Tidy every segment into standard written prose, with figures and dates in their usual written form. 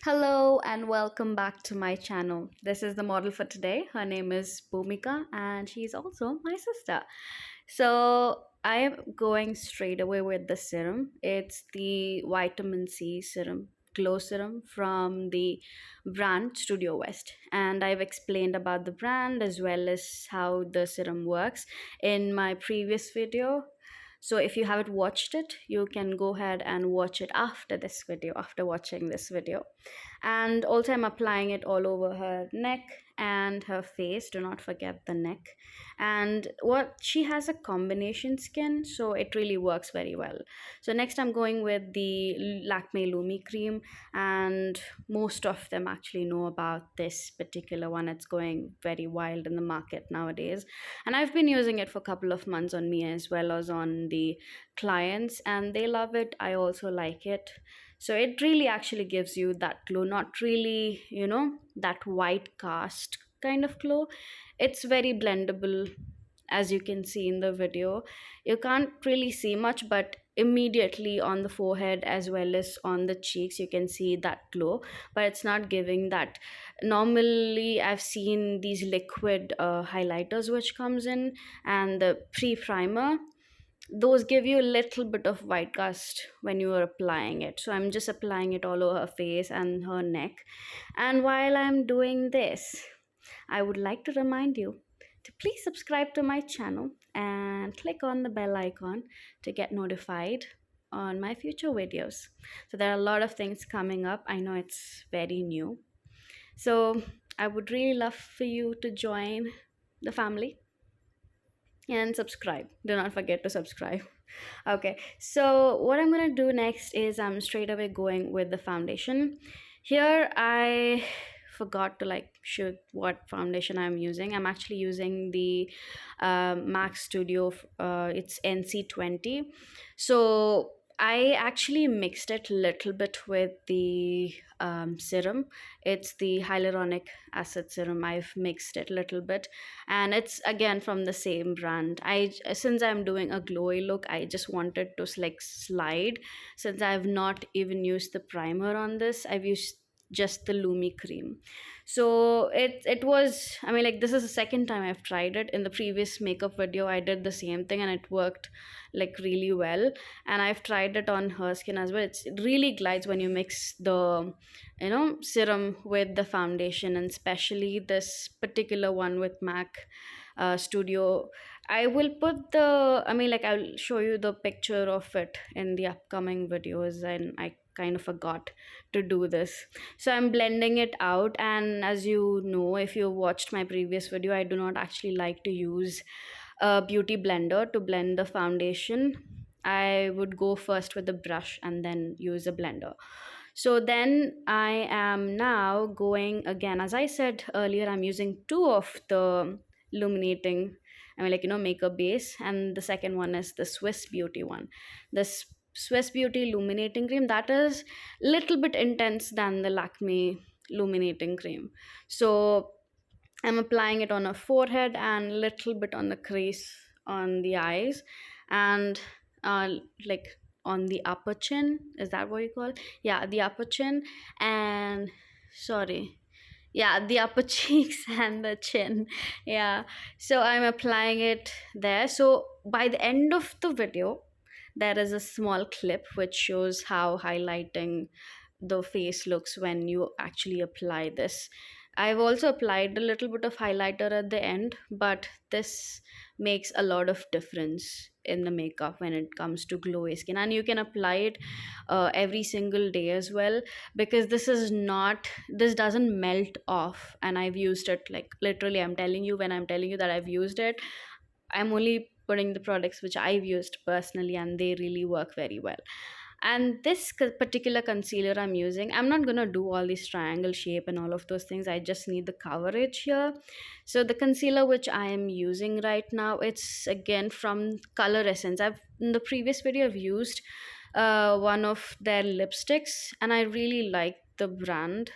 Hello and welcome back to my channel. This is the model for today. Her name is Bhumika and she's also my sister. So I am going straight away with the serum. It's the vitamin C serum, glow serum from the brand Studio West. And I've explained about the brand as well as how the serum works in my previous video. So if you haven't watched it, you can go ahead and watch it after this video, after watching this video. And also I'm applying it all over her neck and her face. Do not forget the neck. And what she has a combination skin, so it really works very well. So next I'm going with the Lakme Lumi cream, and most of them actually know about this particular one. It's going very wild in the market nowadays, and I've been using it for a couple of months on me as well as on the clients, and they love it. I also like it. So it really actually gives you that glow, not really, that white cast kind of glow. It's very blendable, as you can see in the video. You can't really see much, but immediately on the forehead as well as on the cheeks you can see that glow, but it's not giving that. Normally I've seen these liquid highlighters which comes in, and the pre-primer, those give you a little bit of white cast when you are applying it. So I'm just applying it all over her face and her neck. And while I'm doing this, I would like to remind you to please subscribe to my channel and click on the bell icon to get notified on my future videos. So there are a lot of things coming up. I know it's very new, so I would really love for you to join the family and subscribe. Do not forget to subscribe. Okay, so what I'm gonna do next is I'm straight away going with the foundation. Here I forgot to show what foundation I'm using. I'm actually using the Mac Studio. It's NC20. So I actually mixed it a little bit with the serum. It's the hyaluronic acid serum. I've mixed it a little bit, and it's again from the same brand. Since I'm doing a glowy look, I just wanted to slide. Since I've not even used the primer on this, I've used just the lumi cream. So it was, I mean, this is the second time I've tried it. In the previous makeup video I did the same thing and it worked really well, and I've tried it on her skin as well. It really glides when you mix the serum with the foundation, and especially this particular one with Mac Studio. I will put the, I'll show you the picture of it in the upcoming videos, and I kind of forgot to do this. So I'm blending it out, and as you know, if you watched my previous video, I do not actually like to use a beauty blender to blend the foundation. I would go first with the brush and then use a blender. So then I am now going again, as I said earlier, I'm using two of the illuminating, makeup base, and the second one is the Swiss Beauty one. This Swiss Beauty illuminating cream, that is little bit intense than the Lakme illuminating cream. So I'm applying it on her forehead and little bit on the crease on the eyes, and like on the upper chin. Is that what you call? Yeah, the upper chin, and sorry, yeah, the upper cheeks and the chin. Yeah, so I'm applying it there. So by the end of the video, there is a small clip which shows how highlighting the face looks when you actually apply this. I've also applied a little bit of highlighter at the end, but this makes a lot of difference in the makeup when it comes to glowy skin, and you can apply it every single day as well, because this doesn't melt off. And I've used it, literally, I'm telling you, when I'm telling you that I've used it, I'm only putting the products which I've used personally, and they really work very well. And this particular concealer I'm using, I'm not gonna do all this triangle shape and all of those things. I just need the coverage here. So the concealer which I am using right now, it's again from Color Essence. In the previous video I've used one of their lipsticks, and I really like the brand,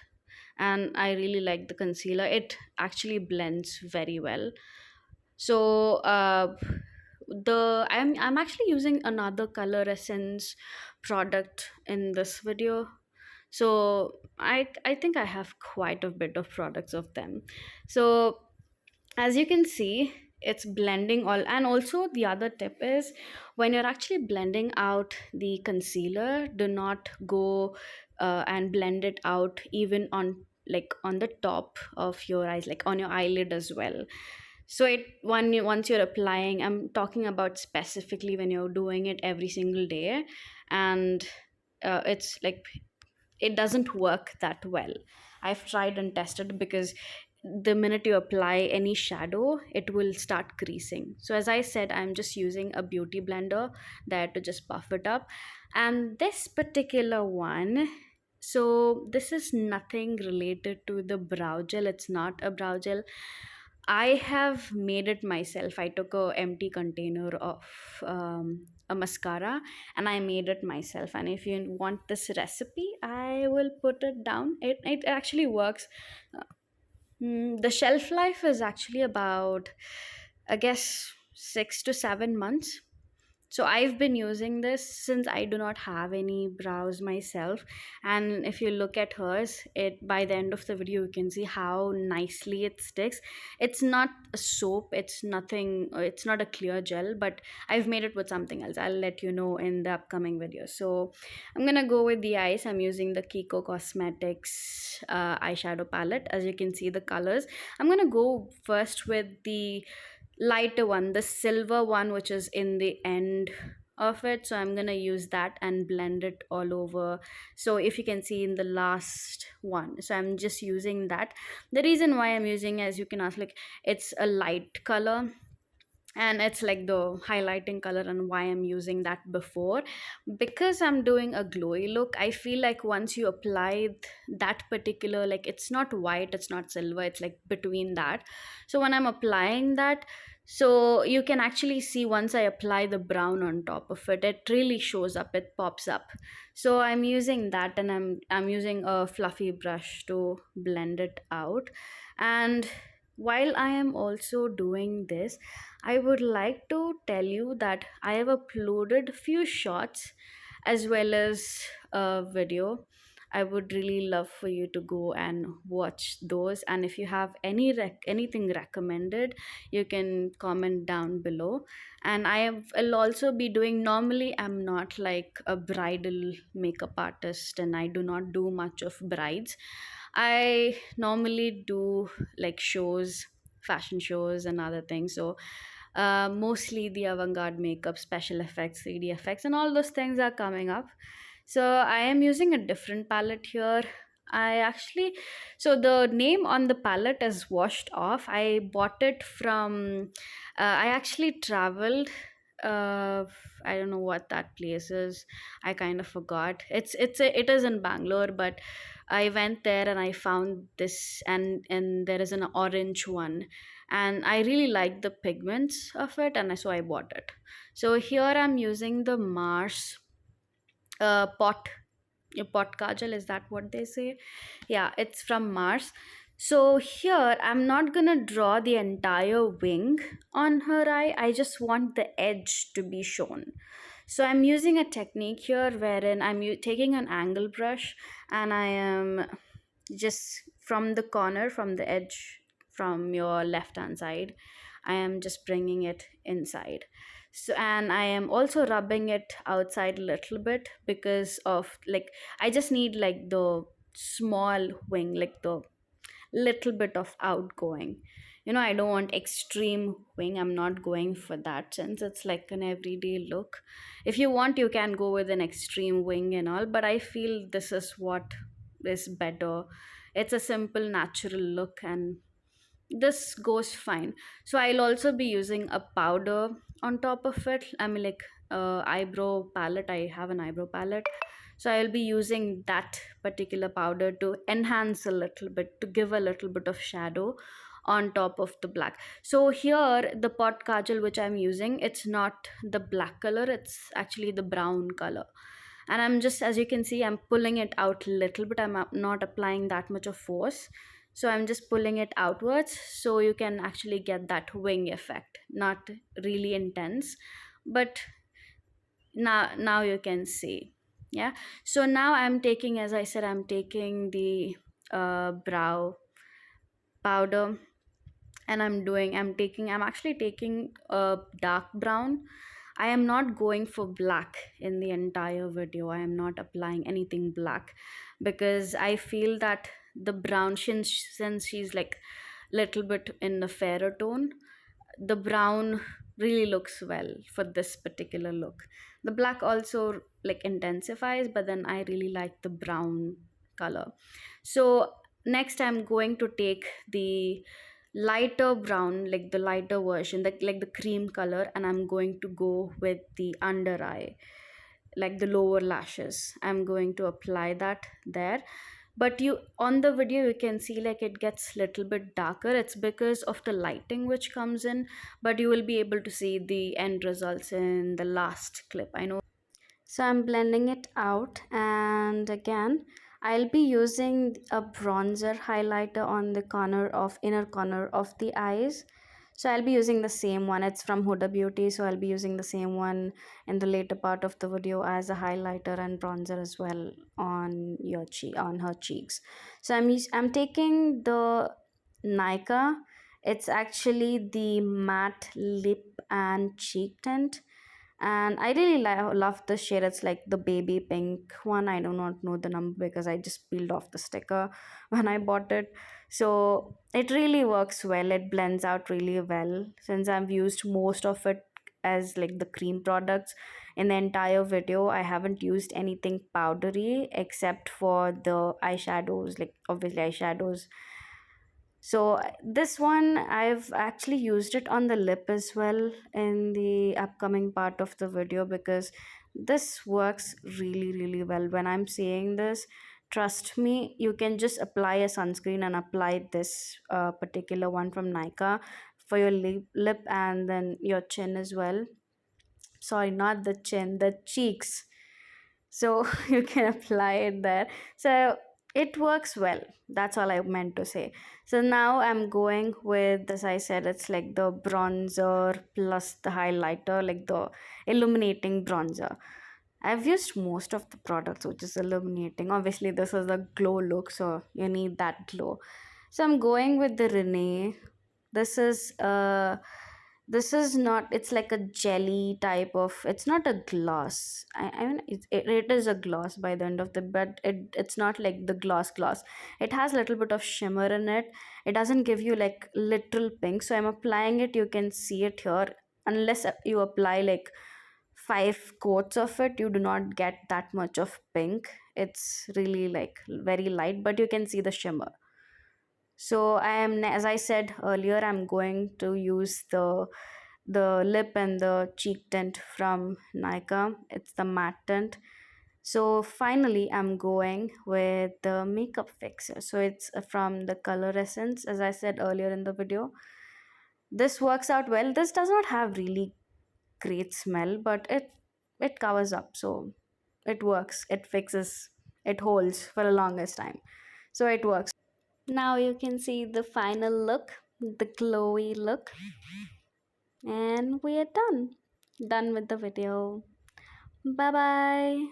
and I really like the concealer. It actually blends very well. So I'm actually using another Color Essence product in this video. So I think I have quite a bit of products of them. So as you can see, it's blending all. And also the other tip is, when you're actually blending out the concealer, do not go and blend it out even on, like, on the top of your eyes, like on your eyelid as well. So once you're applying, I'm talking about specifically when you're doing it every single day, and it's like it doesn't work that well. I've tried and tested, because the minute you apply any shadow, it will start creasing. So as I said, I'm just using a beauty blender there to just buff it up. And this particular one, so this is nothing related to the brow gel. It's not a brow gel. I have made it myself. I took a empty container of a mascara, and I made it myself. And if you want this recipe, I will put it down. It actually works. The shelf life is actually about, I guess, 6 to 7 months. So I've been using this since I do not have any brows myself. And if you look at hers, it by the end of the video you can see how nicely it sticks. It's not a soap, it's nothing, it's not a clear gel, but I've made it with something else. I'll let you know in the upcoming video. So I'm gonna go with the eyes. I'm using the Kiko Cosmetics eyeshadow palette. As you can see the colors, I'm gonna go first with the lighter one, the silver one, which is in the end of it. So I'm gonna use that and blend it all over. So if you can see in the last one, so I'm just using that. The reason why I'm using, as you can ask, like, it's a light color, and it's like the highlighting color. And why I'm using that before, because I'm doing a glowy look. I feel like once you apply that particular, like, it's not white, it's not silver, it's like between that. So when I'm applying that, so you can actually see, once I apply the brown on top of it, it really shows up, it pops up. So I'm using that, and I'm using a fluffy brush to blend it out. And while I am also doing this, I would like to tell you that I have uploaded few shots as well as a video. I would really love for you to go and watch those. And if you have anything recommended, you can comment down below. And will also be doing. Normally, I'm not like a bridal makeup artist, and I do not do much of brides. I normally do like shows, fashion shows, and other things. So mostly the avant-garde makeup, special effects, 3D effects, and all those things are coming up. So I am using a different palette here. I actually, so the name on the palette is washed off. I bought it from, I actually traveled. Uh, I don't know what that place is. I kind of forgot. It is in Bangalore, but I went there and I found this, and there is an orange one, and I really like the pigments of it, and so I bought it. So here I'm using the Mars pot, pot kajal, is that what they say? Yeah, it's from Mars. So here I'm not gonna draw the entire wing on her eye. I just want the edge to be shown. So I'm using a technique here wherein I'm taking an angle brush, and I am just from the corner, from the edge, from your left hand side, I am just bringing it inside. So, and I am also rubbing it outside a little bit, because of, like, I just need like the small wing, like the little bit of outgoing. I don't want extreme wing. I'm not going for that, since it's like an everyday look. If you want, you can go with an extreme wing and all, but I feel this is what is better. It's a simple natural look, and this goes fine. So I'll also be using a powder on top of it. I mean, like, eyebrow palette. I have an eyebrow palette, so I'll be using that particular powder to enhance a little bit, to give a little bit of shadow on top of the black. So here the pot kajal which I'm using, it's not the black color, it's actually the brown color. And I'm just, as you can see, I'm pulling it out a little bit. I'm not applying that much of force, so I'm just pulling it outwards, so you can actually get that wing effect. Not really intense, but now you can see. Yeah. So now I'm taking, as I said, I'm taking the brow powder, and I'm actually taking a dark brown. I am not going for black in the entire video. I am not applying anything black because I feel that the brown, since she's like little bit in a fairer tone, the brown really looks well for this particular look. The black also like intensifies, but then I really like the brown color. So next I'm going to take the lighter brown, like the lighter version, like the cream color, and I'm going to go with the under eye, like the lower lashes. I'm going to apply that there. But you, on the video you can see like it gets little bit darker. It's because of the lighting which comes in, but you will be able to see the end results in the last clip, I know. So I'm blending it out, and again I'll be using a bronzer highlighter on the inner corner of the eyes. So I'll be using the same one. It's from Huda Beauty, so I'll be using the same one in the later part of the video as a highlighter and bronzer as well on on her cheeks. So I'm taking the nykaa. It's actually the matte lip and cheek tint, and I really love the shade. It's like the baby pink one. I do not know the number because I just peeled off the sticker when I bought it. So it really works well. It blends out really well since I've used most of it as like the cream products in the entire video. I haven't used anything powdery except for the eyeshadows, like obviously eyeshadows. So this one I've actually used it on the lip as well in the upcoming part of the video because this works really well. When I'm saying this, trust me, you can just apply a sunscreen and apply this particular one from nykaa for your lip and then your chin as well. Sorry, not the chin, the cheeks. So you can apply it there. So it works well. That's all I meant to say. So now I'm going with, as I said, it's like the bronzer plus the highlighter, like the illuminating bronzer. I've used most of the products which is illuminating. Obviously this is a glow look, so you need that glow. So I'm going with the Renee. This is this is not, it's like a jelly type of, it's not a gloss. I mean it is a gloss by the end of the, but it's not like the gloss. It has a little bit of shimmer in it. It doesn't give you like literal pink, so I'm applying it. You can see it here. Unless you apply like 5 coats of it, you do not get that much of pink. It's really like very light, but you can see the shimmer. So I am, as I said earlier, I'm going to use the lip and the cheek tint from nykaa. It's the matte tint. So finally I'm going with the makeup fixer. So it's from the Color Essence, as I said earlier in the video. This works out well. This does not have really great smell, but it covers up, so it works. It fixes, it holds for the longest time, so it works. Now you can see the final look, the glowy look, and we are done with the video. Bye bye.